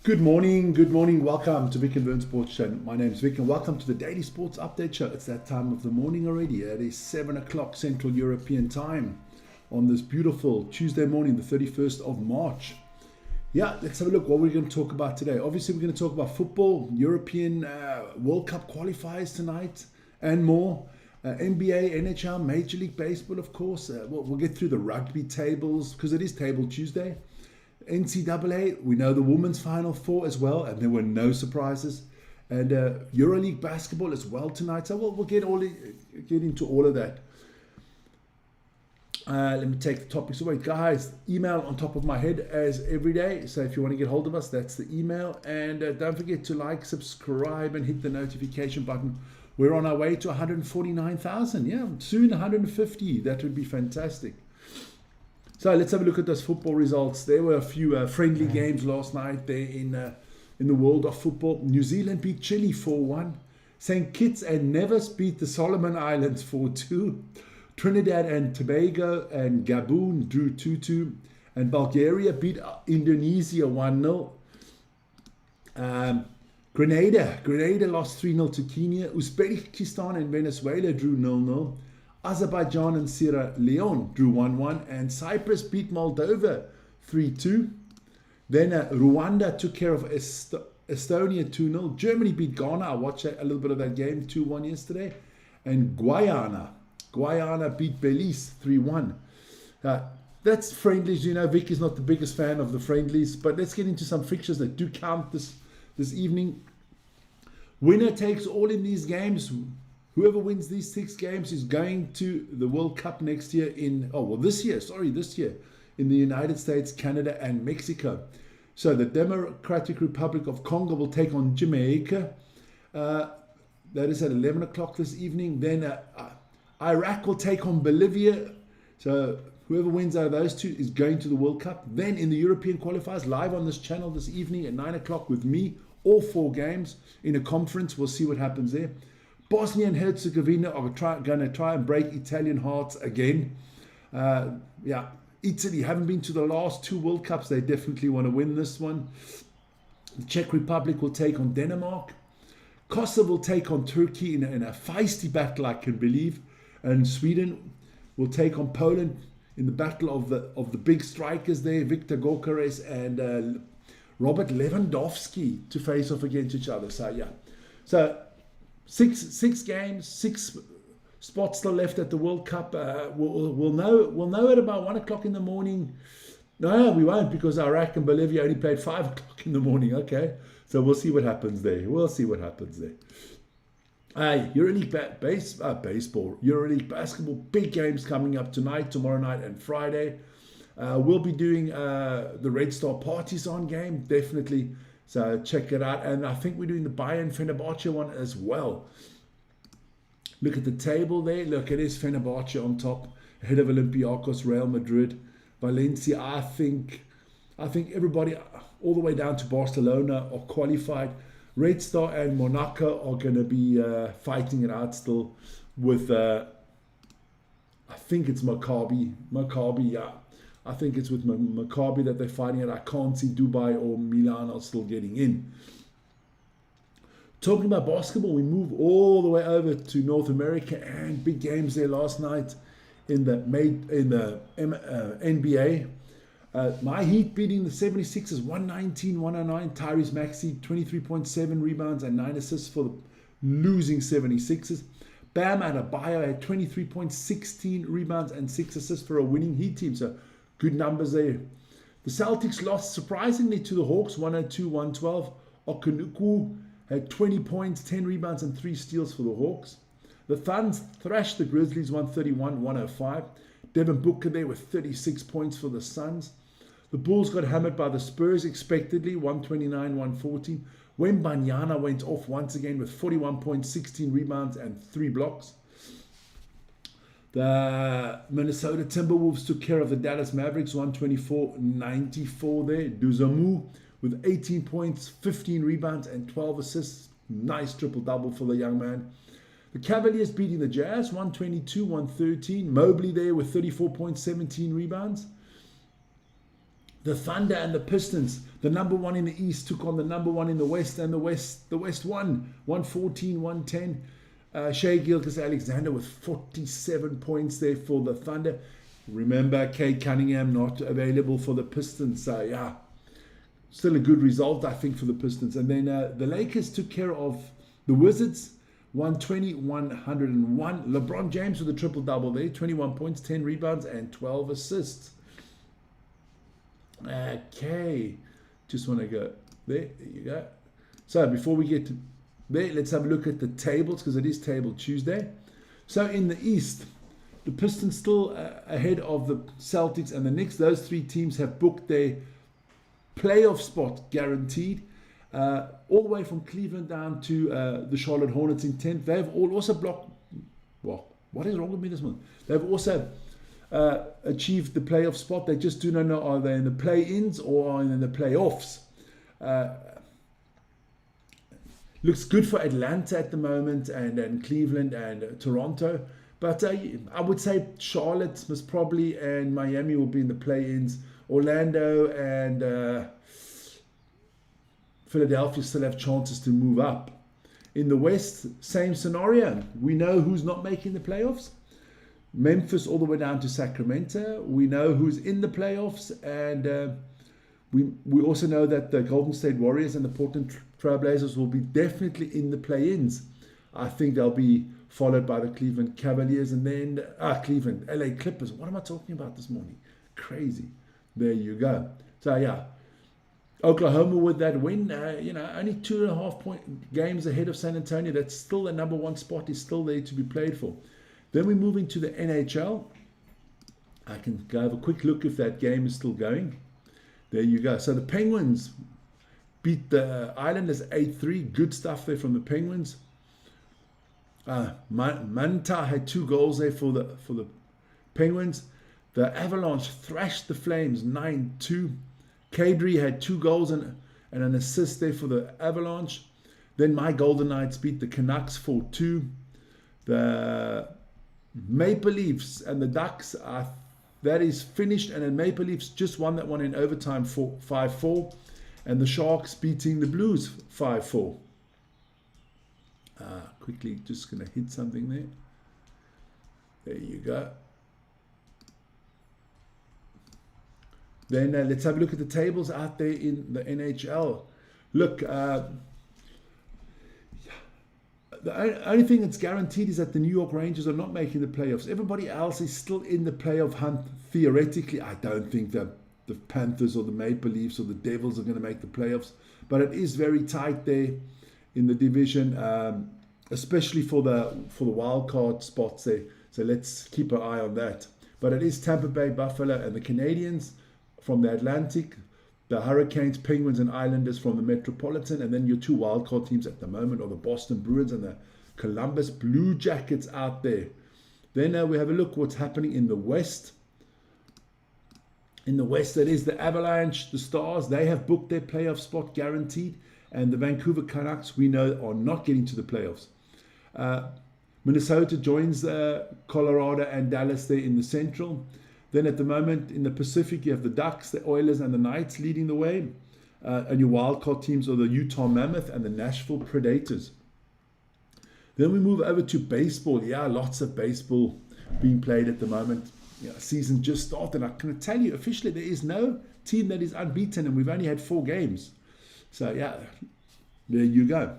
Good morning. Welcome to Vic and Vern Sports Show. My name is Vic and welcome to the Daily Sports Update Show. It's that time of the morning already. It is 7 o'clock Central European Time on this beautiful Tuesday morning, the 31st of March. Yeah, let's have a look what we're going to talk about today. Obviously, we're going to talk about football, European World Cup qualifiers tonight and more. NBA, NHL, Major League Baseball, of course. We'll get through the rugby tables because it is Table Tuesday. NCAA, we know the women's Final Four as well, and there were no surprises. And EuroLeague basketball as well tonight. So we'll get into all of that. Let me take the topics away. Guys, email on top of my head as every day. So if you want to get hold of us, that's the email. And don't forget to like, subscribe, and hit the notification button. We're on our way to 149,000. Yeah, soon 150. That would be fantastic. So let's have a look at those football results. There were a few friendly games last night there in the world of football. New Zealand beat Chile 4-1. St. Kitts and Nevis beat the Solomon Islands 4-2. Trinidad and Tobago and Gabon drew 2-2. And Bulgaria beat Indonesia 1-0. Grenada lost 3-0 to Kenya. Uzbekistan and Venezuela drew 0-0. Azerbaijan and Sierra Leone drew 1-1, and Cyprus beat Moldova 3-2. Then Rwanda took care of Estonia 2-0. Germany beat Ghana. I watched a little bit of that game, 2-1 yesterday. And Guyana beat Belize 3-1. That's friendlies. You know, Vic is not the biggest fan of the friendlies, but let's get into some fixtures that do count this evening. Winner takes all in these games. Whoever wins these 6 games is going to the World Cup next year this year in the United States, Canada, and Mexico. So the Democratic Republic of Congo will take on Jamaica. That is at 11 o'clock this evening. Then Iraq will take on Bolivia. So whoever wins out of those two is going to the World Cup. Then in the European qualifiers, live on this channel this evening at 9 o'clock with me, all 4 games in a conference. We'll see what happens there. Bosnia and Herzegovina are going to try and break Italian hearts again. Italy haven't been to the last 2 World Cups. They definitely want to win this one. The Czech Republic will take on Denmark. Kosovo will take on Turkey in a feisty battle, I can believe. And Sweden will take on Poland in the battle of the big strikers there, Viktor Gyökeres and Robert Lewandowski, to face off against each other. So 6 games, 6 spots still left at the World Cup. We'll know at about 1 o'clock in the morning. No, we won't, because Iraq and Bolivia only played 5 o'clock in the morning. Okay, so we'll see what happens there. EuroLeague baseball, EuroLeague basketball, big games coming up tonight, tomorrow night, and Friday. We'll be doing the Red Star Partizan game, definitely. So check it out. And I think we're doing the Bayern Fenerbahce one as well. Look at the table there. Look, it is Fenerbahce on top, ahead of Olympiacos, Real Madrid, Valencia. I think everybody all the way down to Barcelona are qualified. Red Star and Monaco are going to be fighting it out still with, I think it's Maccabi, yeah. I think it's with Maccabi that they're fighting it. I can't see Dubai or Milan are still getting in. Talking about basketball, we move all the way over to North America, and big games there last night in the NBA. My Heat beating the 76ers 119-109. Tyrese Maxey 23.7 rebounds and 9 assists for the losing 76ers. Bam Adebayo had 23.16 rebounds and 6 assists for a winning Heat team. So good numbers there. The Celtics lost surprisingly to the Hawks 102-112. Okunuku had 20 points, 10 rebounds, and 3 steals for the Hawks. The Thunder thrashed the Grizzlies 131-105. Devin Booker there with 36 points for the Suns. The Bulls got hammered by the Spurs expectedly, 129-114. Wembanyama went off once again with 41 points, 16 rebounds, and 3 blocks. The Minnesota Timberwolves took care of the Dallas Mavericks 124-94 there. Duzamu with 18 points, 15 rebounds, and 12 assists. Nice triple-double for the young man. The Cavaliers beating the Jazz 122-113. Mobley there with 34 points, 17 rebounds. The Thunder and the Pistons, the number one in the East took on the number one in the West, and the West won 114-110. Shai Gilgeous-Alexander with 47 points there for the Thunder. Remember, Cade Cunningham not available for the Pistons. So yeah, still a good result, I think, for the Pistons. And then the Lakers took care of the Wizards, 120-101. LeBron James with a triple-double there, 21 points, 10 rebounds, and 12 assists. Okay, just want to go there. There you go. So before we get to there, let's have a look at the tables, because it is Table Tuesday. So in the East, the Pistons still ahead of the Celtics and the Knicks. Those three teams have booked their playoff spot guaranteed, all the way from Cleveland down to the Charlotte Hornets in 10th. They've all also blocked. Well, what is wrong with me this month? They've also achieved the playoff spot. They just do not know, are they in the play-ins or are they in the playoffs. Looks good for Atlanta at the moment, and Cleveland and Toronto. But I would say Charlotte most probably, and Miami will be in the play-ins. Orlando and Philadelphia still have chances to move up. In the West, same scenario. We know who's not making the playoffs. Memphis all the way down to Sacramento. We know who's in the playoffs, and we also know that the Golden State Warriors and the Portland Trailblazers will be definitely in the play-ins. I think they'll be followed by the Cleveland Cavaliers, and then Cleveland, LA Clippers. What am I talking about this morning? Crazy. There you go. So yeah, Oklahoma with that win, only 2.5 point games ahead of San Antonio. That's still the number one spot, is still there to be played for. Then we move into the NHL. I can go have a quick look if that game is still going. There you go. So the Penguins beat the Islanders 8-3. Good stuff there from the Penguins. Manta had 2 goals there for the Penguins. The Avalanche thrashed the Flames 9-2. Kadri had 2 goals and an assist there for the Avalanche. Then my Golden Knights beat the Canucks 4-2. The Maple Leafs and the Ducks that is finished, and then Maple Leafs just won that one in overtime 5-4, and the Sharks beating the Blues 5-4. Quickly, just going to hit something there. There you go. Then let's have a look at the tables out there in the NHL. Look, the only thing that's guaranteed is that the New York Rangers are not making the playoffs. Everybody else is still in the playoff hunt theoretically. I don't think that the Panthers or the Maple Leafs or the Devils are going to make the playoffs, but it is very tight there in the division, especially for the wild card spots there. So let's keep an eye on that. But it is Tampa Bay, Buffalo, and the Canadiens from the Atlantic, the Hurricanes, Penguins, and Islanders from the Metropolitan, and then your 2 wildcard teams at the moment are the Boston Bruins and the Columbus Blue Jackets out there. Then we have a look what's happening in the West. In the West, that is the Avalanche, the Stars. They have booked their playoff spot guaranteed, and the Vancouver Canucks, we know, are not getting to the playoffs. Minnesota joins Colorado and Dallas there in the Central. Then at the moment in the Pacific, you have the Ducks, the Oilers, and the Knights leading the way. And your wildcard teams are the Utah Mammoth and the Nashville Predators. Then we move over to baseball. Yeah, lots of baseball being played at the moment. Season just started. I can tell you officially there is no team that is unbeaten, and we've only had 4 games. So yeah, there you go.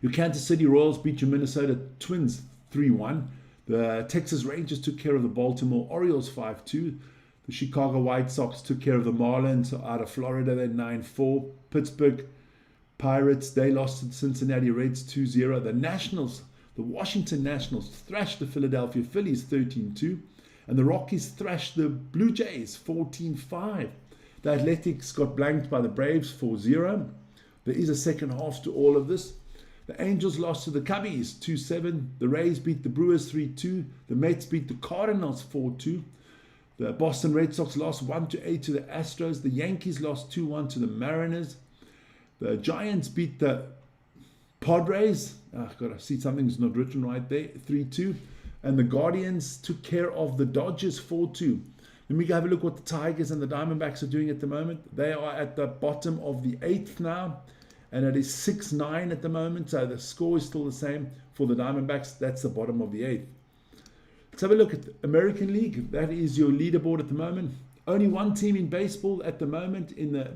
Your Kansas City Royals beat your Minnesota Twins 3-1. The Texas Rangers took care of the Baltimore Orioles 5-2. The Chicago White Sox took care of the Marlins out of Florida, then 9-4. Pittsburgh Pirates, they lost to the Cincinnati Reds 2-0. The Nationals, the Washington Nationals, thrashed the Philadelphia Phillies 13-2. And the Rockies thrashed the Blue Jays 14-5. The Athletics got blanked by the Braves 4-0. There is a second half to all of this. The Angels lost to the Cubbies 2-7. The Rays beat the Brewers 3-2. The Mets beat the Cardinals 4-2. The Boston Red Sox lost 1-8 to the Astros. The Yankees lost 2-1 to the Mariners. The Giants beat the Padres. I've got to see something's not written right there. 3-2. And the Guardians took care of the Dodgers 4-2. Let me go have a look what the Tigers and the Diamondbacks are doing at the moment. They are at the bottom of the 8th now, and it is 6-9 at the moment. So the score is still the same for the Diamondbacks. That's the bottom of the 8th. Let's have a look at the American League. That is your leaderboard at the moment. Only one team in baseball at the moment in the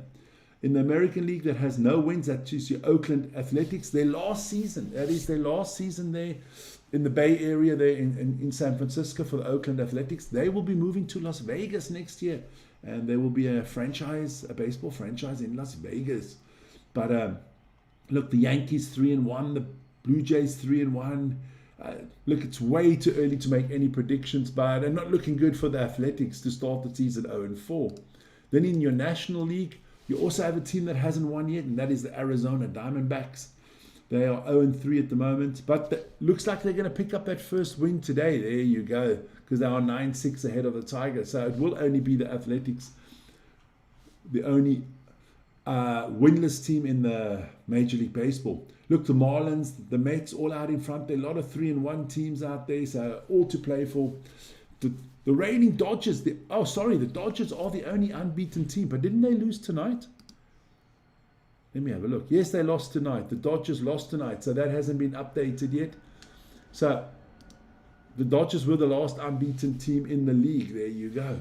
American League that has no wins. That is your Oakland Athletics. Their last season. That is their last season there in the Bay Area there in San Francisco for the Oakland Athletics. They will be moving to Las Vegas next year, and there will be a baseball franchise in Las Vegas. But look, the Yankees 3-1, the Blue Jays 3-1. Look, it's way too early to make any predictions, but they're not looking good for the Athletics to start the season 0-4. Then in your National League, you also have a team that hasn't won yet, and that is the Arizona Diamondbacks. They are 0-3 at the moment, but looks like they're going to pick up that first win today. There you go, because they are 9-6 ahead of the Tigers. So it will only be the Athletics, the only winless team in the Major League Baseball. Look, the Marlins, the Mets, all out in front. There are a lot of 3-1 teams out there, so all to play for. The reigning Dodgers, the Dodgers are the only unbeaten team, but didn't they lose tonight? Let me have a look. Yes, they lost tonight. The Dodgers lost tonight, so that hasn't been updated yet. So the Dodgers were the last unbeaten team in the league. There you go.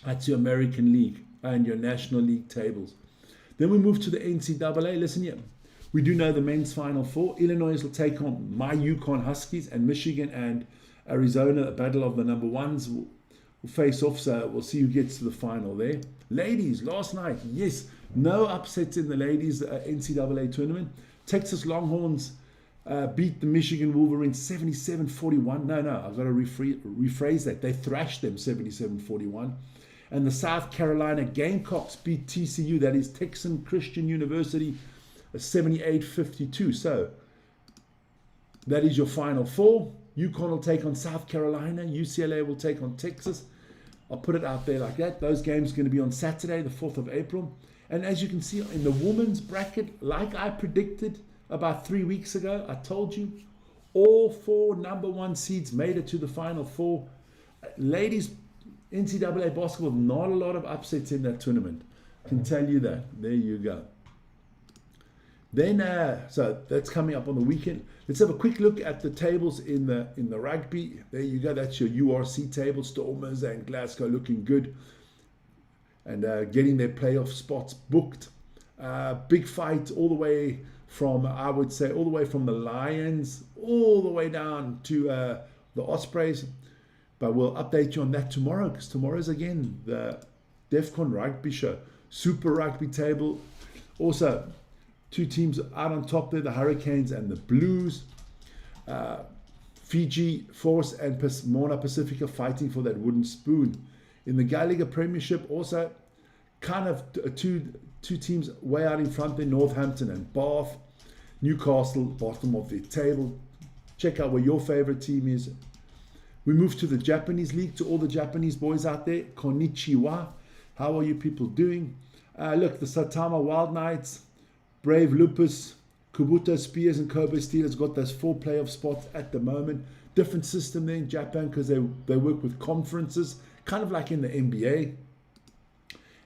That's your American League and your National League tables. Then we move to the NCAA. Listen here. We do know the men's Final Four. Illinois will take on my UConn Huskies, and Michigan and Arizona, a battle of the number ones, will face off. So we'll see who gets to the final there. Ladies, last night, yes, no upsets in the ladies NCAA tournament. Texas Longhorns beat the Michigan Wolverines 77-41. No, I've got to rephrase that. They thrashed them 77-41. And the South Carolina Gamecocks beat TCU, that is Texan Christian University, 78-52. So that is your Final Four. UConn will take on South Carolina. UCLA will take on Texas. I'll put it out there like that. Those games are going to be on Saturday, the 4th of April. And as you can see in the women's bracket, like I predicted about 3 weeks ago, I told you, all 4 number 1 seeds made it to the Final Four. Ladies, NCAA basketball, not a lot of upsets in that tournament. I can tell you that. There you go. Then, so that's coming up on the weekend. Let's have a quick look at the tables in the rugby. There you go. That's your URC table. Stormers and Glasgow looking good and getting their playoff spots booked. Big fight all the way from, I would say, all the way from the Lions all the way down to the Ospreys. But we'll update you on that tomorrow, because tomorrow's again the DEFCON Rugby Show. Super Rugby table. Also, 2 teams out on top there, the Hurricanes and the Blues. Fiji Force and Moana Pacifica fighting for that wooden spoon. In the Gallagher Premiership, also kind of two teams way out in front there, Northampton and Bath. Newcastle, bottom of the table. Check out where your favorite team is. We move to the Japanese League. To all the Japanese boys out there, konnichiwa. How are you people doing? Look, the Saitama Wild Knights, Brave Lupus, Kabuto Spears and Kobe Steelers got those 4 playoff spots at the moment. Different system there in Japan because they work with conferences, kind of like in the NBA.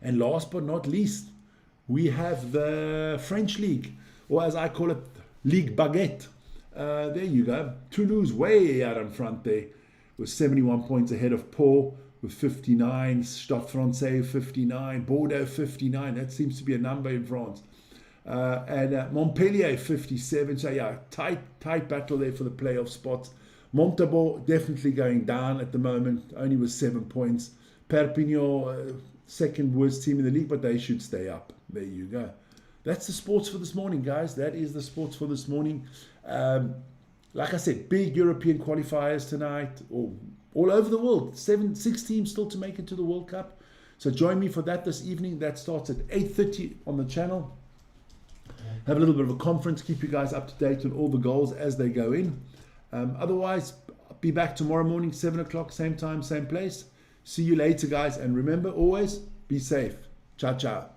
And last but not least, we have the French League, or as I call it, Ligue Baguette. There you go. Toulouse way out in front there with 71 points ahead of Pau with 59, Stade Francais 59, Bordeaux 59. That seems to be a number in France. And Montpellier 57. So yeah, tight battle there for the playoff spots. Montauban definitely going down at the moment, only with 7 points. Perpignan, second worst team in the league, but they should stay up. There you go. That's the sports for this morning, guys. That is the sports for this morning. Like I said, big European qualifiers tonight, all over the world. 6 teams still to make it to the World Cup. So join me for that this evening. That starts at 8:30 on the channel. Have a little bit of a conference, keep you guys up to date on all the goals as they go in. Otherwise, be back tomorrow morning, 7 o'clock, same time, same place. See you later, guys. And remember, always be safe. Ciao, ciao.